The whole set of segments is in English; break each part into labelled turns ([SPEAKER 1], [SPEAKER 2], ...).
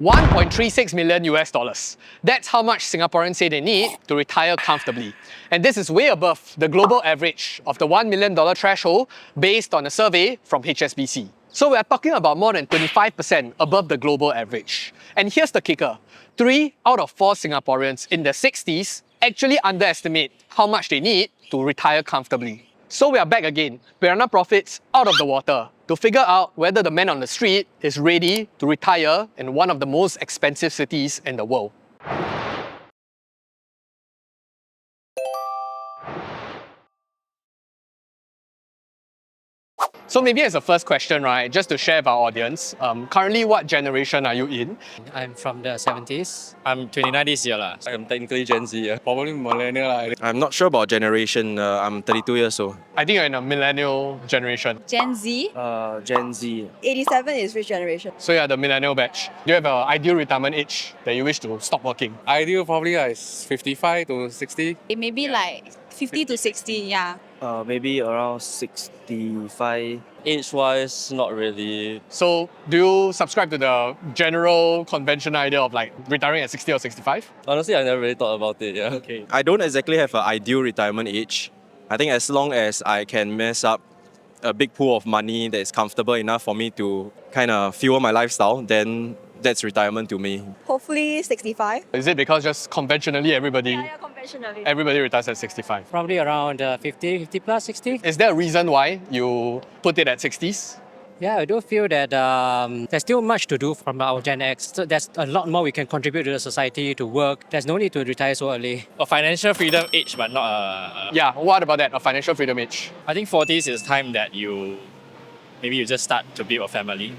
[SPEAKER 1] 1.36 million US dollars. That's how much Singaporeans say they need to retire comfortably. And this is way above the global average of the $1 million threshold based on a survey from HSBC. So we're talking about more than 25% above the global average. And here's the kicker. 3 out of 4 Singaporeans in their 60s actually underestimate how much they need to retire comfortably. So we are back again, Piranha profits out of the water, to figure out whether the man on the street is ready to retire in one of the most expensive cities in the world. So maybe as a first question, right, just to share with our audience, currently what generation are you in?
[SPEAKER 2] I'm from the 70s.
[SPEAKER 3] I'm 29 this year. I'm technically Gen Z. Probably millennial.
[SPEAKER 4] I'm not sure about generation. I'm 32 years old.
[SPEAKER 1] I think you're in a millennial generation.
[SPEAKER 5] Gen Z.
[SPEAKER 4] Gen Z.
[SPEAKER 5] 87 is which generation?
[SPEAKER 1] So you're the millennial batch. Do you have an ideal retirement age that you wish to stop working?
[SPEAKER 3] Ideal probably like 55 to 60.
[SPEAKER 5] Maybe like 50 to 60, yeah.
[SPEAKER 4] Maybe around 65.
[SPEAKER 3] Age-wise, not really.
[SPEAKER 1] So do you subscribe to the general conventional idea of like retiring at 60 or 65?
[SPEAKER 3] Honestly, I never really thought about it. Yeah.
[SPEAKER 1] Okay.
[SPEAKER 4] I don't exactly have an ideal retirement age. I think as long as I can mess up a big pool of money that is comfortable enough for me to kind of fuel my lifestyle, then that's retirement to me.
[SPEAKER 5] Hopefully 65.
[SPEAKER 1] Is it because just conventionally everybody
[SPEAKER 5] Conventionally.
[SPEAKER 1] retires at 65?
[SPEAKER 2] Probably around 50 plus 60.
[SPEAKER 1] Is there a reason why you put it at 60s?
[SPEAKER 2] Yeah, I do feel that there's still much to do from our Gen X. So there's a lot more we can contribute to the society, to work. There's no need to retire so early.
[SPEAKER 3] A financial freedom age, but not a...
[SPEAKER 1] Yeah, what about that? A financial freedom age?
[SPEAKER 3] I think 40s is time that maybe you just start to build a family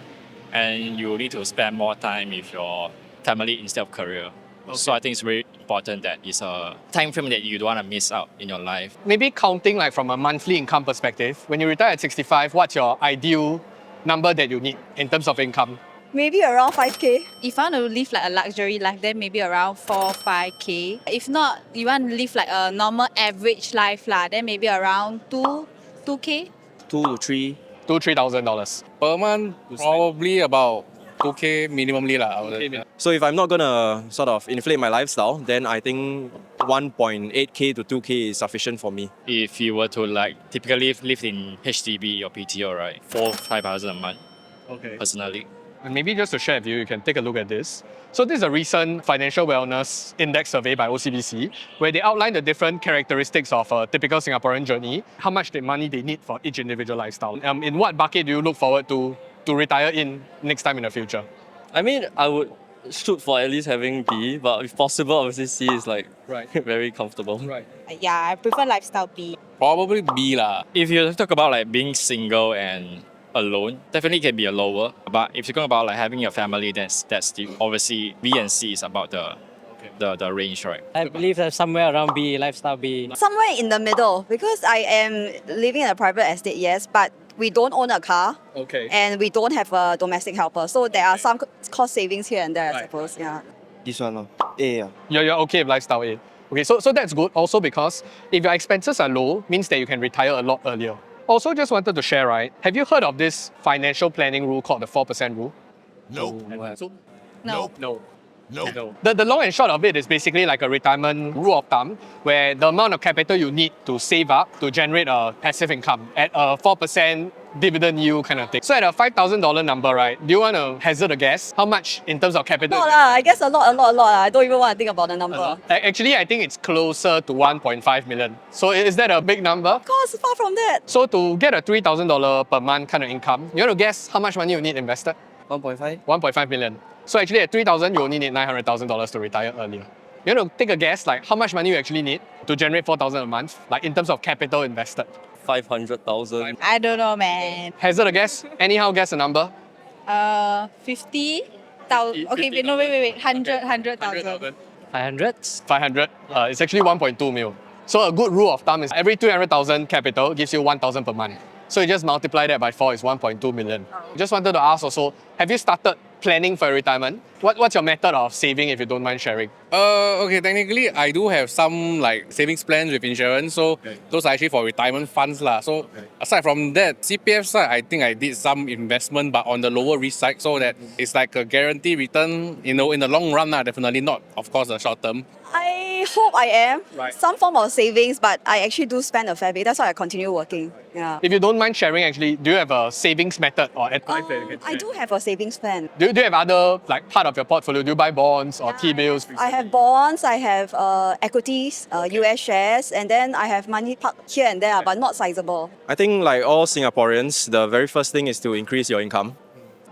[SPEAKER 3] and you need to spend more time with your family instead of career.
[SPEAKER 1] Okay.
[SPEAKER 3] So I think it's very important that it's a time frame that you don't want to miss out in your life.
[SPEAKER 1] Maybe counting like from a monthly income perspective, when you retire at 65, what's your ideal number that you need in terms of income?
[SPEAKER 5] Maybe around 5K. If I want to live like a luxury life, then maybe around 4-5K. If not, you want to live like a normal average life, then maybe around 2K.
[SPEAKER 4] 2 to 3.
[SPEAKER 1] $2,000-$3,000.
[SPEAKER 3] Per month, probably about 2K minimally.
[SPEAKER 4] So if I'm not gonna sort of inflate my lifestyle, then I think 1.8K to 2K is sufficient for me.
[SPEAKER 3] If you were to like typically live in HDB or PTO, right, 4,000-5,000 a month.
[SPEAKER 1] Okay.
[SPEAKER 3] Personally.
[SPEAKER 1] And maybe just to share with you, you can take a look at this. So this is a recent financial wellness index survey by OCBC, where they outline the different characteristics of a typical Singaporean journey, how much money they need for each individual lifestyle. In what bucket do you look forward to retire in next time in the future?
[SPEAKER 6] I mean, I would shoot for at least having B, but if possible, obviously C is like very comfortable.
[SPEAKER 1] Right.
[SPEAKER 5] Yeah, I prefer lifestyle B.
[SPEAKER 3] Probably B. If you talk about like being single and alone, definitely can be a lower. But if you're talking about like having a family, that's still obviously B and C is about the range, right?
[SPEAKER 2] I believe that somewhere around B, lifestyle B.
[SPEAKER 5] Somewhere in the middle, because I am living in a private estate, yes, but we don't own a car.
[SPEAKER 1] Okay.
[SPEAKER 5] And we don't have a domestic helper. So there are some cost savings here and there, I suppose. Yeah.
[SPEAKER 4] This one, A.
[SPEAKER 1] You're okay with lifestyle A. Okay, so that's good also because if your expenses are low, means that you can retire a lot earlier. Also, just wanted to share, right? Have you heard of this financial planning rule called the 4% rule?
[SPEAKER 5] No.
[SPEAKER 1] No. The long and short of it is basically like a retirement rule of thumb where the amount of capital you need to save up to generate a passive income at a 4% dividend yield kind of thing. So at a $5,000 number, right, do you want to hazard a guess how much in terms of capital?
[SPEAKER 5] No, I guess a lot. I don't even want to think about the number.
[SPEAKER 1] Actually, I think it's closer to 1.5 million. So is that a big number?
[SPEAKER 5] Of course, far from that.
[SPEAKER 1] So to get a $3,000 per month kind of income, you want to guess how much money you need invested?
[SPEAKER 4] 1.5?
[SPEAKER 1] 1.5 million. So actually at 3,000, you only need $900,000 to retire earlier. You want to take a guess like how much money you actually need to generate 4,000 a month, like in terms of capital invested.
[SPEAKER 6] 500,000.
[SPEAKER 5] I don't know, man.
[SPEAKER 1] Hazard a guess? Anyhow, guess a number.
[SPEAKER 5] 50,000. Okay, wait. 100,000.
[SPEAKER 2] 500?
[SPEAKER 1] 500. It's actually 1.2 mil. So a good rule of thumb is every 200,000 capital gives you 1,000 per month. So you just multiply that by 4 is 1.2 million. Just wanted to ask also, have you started planning for retirement? What's your method of saving, if you don't mind sharing?
[SPEAKER 7] Okay, technically I do have some like savings plans with insurance, so those are actually for retirement funds lah. So aside from that, CPF side, I think I did some investment, but on the lower risk side, so that it's like a guaranteed return, in the long run lah, definitely not, of course, the short term.
[SPEAKER 8] I hope I am.
[SPEAKER 1] Right.
[SPEAKER 8] Some form of savings, but I actually do spend a fair bit. That's why I continue working. Yeah.
[SPEAKER 1] If you don't mind sharing, actually, do you have a savings method or advice that you can
[SPEAKER 8] I
[SPEAKER 1] share?
[SPEAKER 8] do have a savings plan.
[SPEAKER 1] Do you have other like part of your portfolio? Do you buy bonds or T-bills?
[SPEAKER 8] I have bonds, I have equities, US shares, and then I have money parked here and there, but not sizable.
[SPEAKER 4] I think like all Singaporeans, the very first thing is to increase your income.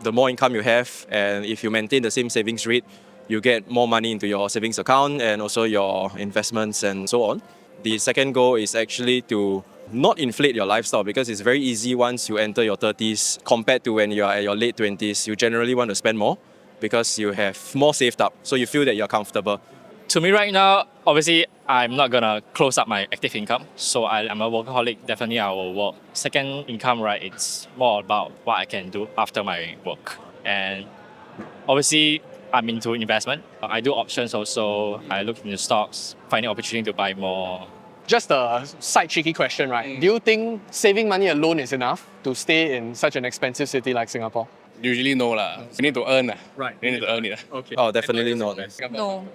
[SPEAKER 4] The more income you have, and if you maintain the same savings rate, you get more money into your savings account and also your investments and so on. The second goal is actually to not inflate your lifestyle, because it's very easy once you enter your 30s compared to when you are at your late 20s. You generally want to spend more because you have more saved up, so you feel that you're comfortable.
[SPEAKER 3] To me right now, obviously, I'm not gonna close up my active income. So I'm a workaholic. Definitely, I will work. Second income, right? It's more about what I can do after my work. And obviously, I'm into investment. I do options also. I look into stocks, finding opportunity to buy more.
[SPEAKER 1] Just a side cheeky question, right? Do you think saving money alone is enough to stay in such an expensive city like Singapore?
[SPEAKER 7] Usually no lah. You need to earn lah.
[SPEAKER 1] Right.
[SPEAKER 7] You need to earn it.
[SPEAKER 1] Okay.
[SPEAKER 4] Oh, definitely not.
[SPEAKER 5] No.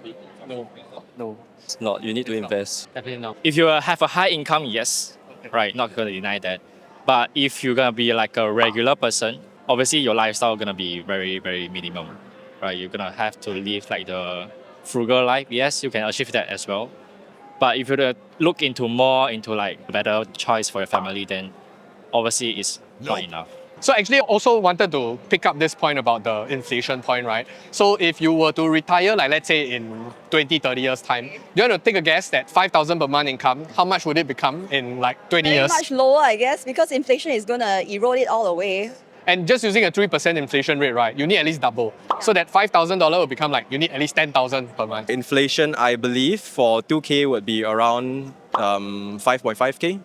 [SPEAKER 6] No, it's not. You need to invest.
[SPEAKER 2] Definitely not.
[SPEAKER 3] If you have a high income, yes, right, not gonna deny that. But if you're gonna be like a regular person, obviously your lifestyle gonna be very, very minimum, right? You're gonna have to live like the frugal life. Yes, you can achieve that as well. But if you look into more into like a better choice for your family, then obviously it's not enough.
[SPEAKER 1] So actually also wanted to pick up this point about the inflation point, right? So if you were to retire, like let's say in 20, 30 years time, do you want to take a guess that 5,000 per month income, how much would it become in like 20
[SPEAKER 8] Very
[SPEAKER 1] years?
[SPEAKER 8] much lower, I guess, because inflation is going to erode it all away.
[SPEAKER 1] And just using a 3% inflation rate, right, you need at least double. So that $5,000 will become like, you need at least 10,000 per month.
[SPEAKER 4] Inflation, I believe, for 2K would be around 5.5K.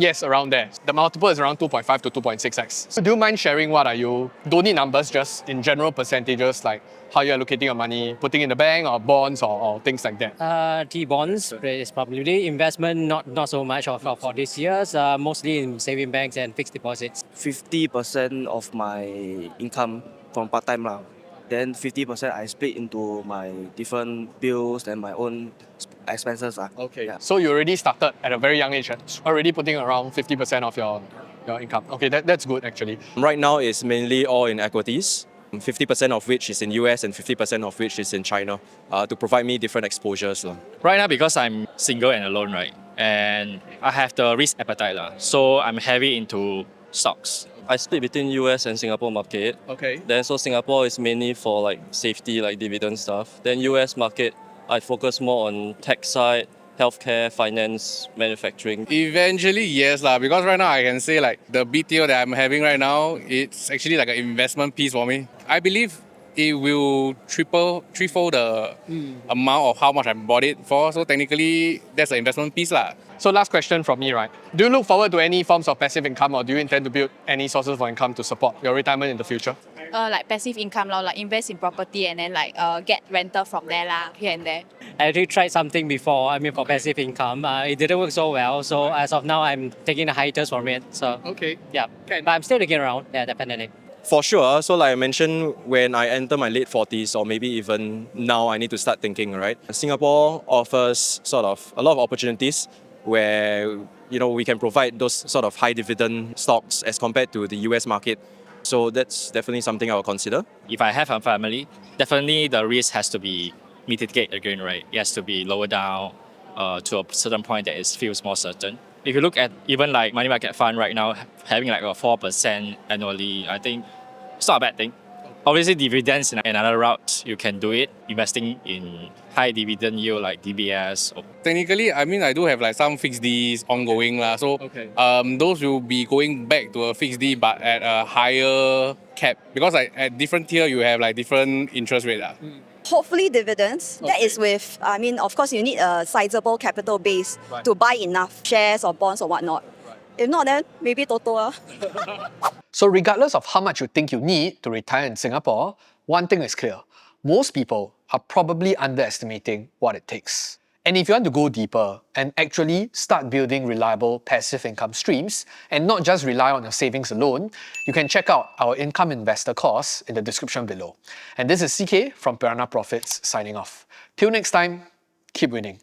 [SPEAKER 1] Yes, around there. The multiple is around 2.5 to 2.6x. So do you mind sharing what are you, don't need numbers, just in general percentages, like how you're allocating your money, putting in the bank or bonds or things like that?
[SPEAKER 2] The bonds is probably investment, not so much for this year's, mostly in saving banks and fixed deposits.
[SPEAKER 9] 50% of my income from part-time lah. Then 50% I split into my different bills and my own expenses lah.
[SPEAKER 1] Okay,
[SPEAKER 9] Yeah.
[SPEAKER 1] so you already started at a very young age, already putting around 50% of your income. Okay, that's good actually.
[SPEAKER 4] Right now, it's mainly all in equities, 50% of which is in US and 50% of which is in China, to provide me different exposures.
[SPEAKER 3] Right now, because I'm single and alone, right, and I have the risk appetite, so I'm heavy into stocks.
[SPEAKER 6] I split between US and Singapore market.
[SPEAKER 1] Okay.
[SPEAKER 6] Then so Singapore is mainly for like safety, like dividend stuff. Then US market, I focus more on tech side, healthcare, finance, manufacturing.
[SPEAKER 7] Eventually, yes lah. Because right now I can say like the BTO that I'm having right now, it's actually like an investment piece for me. I believe it will threefold the amount of how much I bought it for. So technically, that's an investment piece lah.
[SPEAKER 1] So last question from me, right? Do you look forward to any forms of passive income, or do you intend to build any sources for income to support your retirement in the future?
[SPEAKER 5] Like passive income lor, like invest in property and then like get rental from there lah, here and there.
[SPEAKER 2] I actually tried something before, for passive income. It didn't work so well, so as of now, I'm taking a hiatus from it. So,
[SPEAKER 1] Okay.
[SPEAKER 2] yeah. But I'm still looking around, yeah, definitely.
[SPEAKER 4] For sure. So like I mentioned, when I enter my late 40s or maybe even now, I need to start thinking, right? Singapore offers sort of a lot of opportunities where we can provide those sort of high dividend stocks as compared to the US market. So that's definitely something I will consider.
[SPEAKER 3] If I have a family, definitely the risk has to be mitigated again, right? It has to be lowered down to a certain point that it feels more certain. If you look at even like money market fund right now, having like a 4% annually, I think it's not a bad thing. Obviously, dividends in another route, you can do it, investing in high dividend yield like DBS.
[SPEAKER 7] Technically, I mean, I do have like some fixed Ds ongoing lah. So
[SPEAKER 1] Okay.
[SPEAKER 7] those will be going back to a fixed D but at a higher cap. Because like at different tier, you have like different interest rate lah.
[SPEAKER 8] Hopefully dividends. That is with, of course you need a sizable capital base to buy enough shares or bonds or whatnot. If not, then maybe Toto.
[SPEAKER 1] So regardless of how much you think you need to retire in Singapore, one thing is clear. Most people are probably underestimating what it takes. And if you want to go deeper and actually start building reliable passive income streams and not just rely on your savings alone, you can check out our Income Investor course in the description below. And this is CK from Piranha Profits signing off. Till next time, keep winning.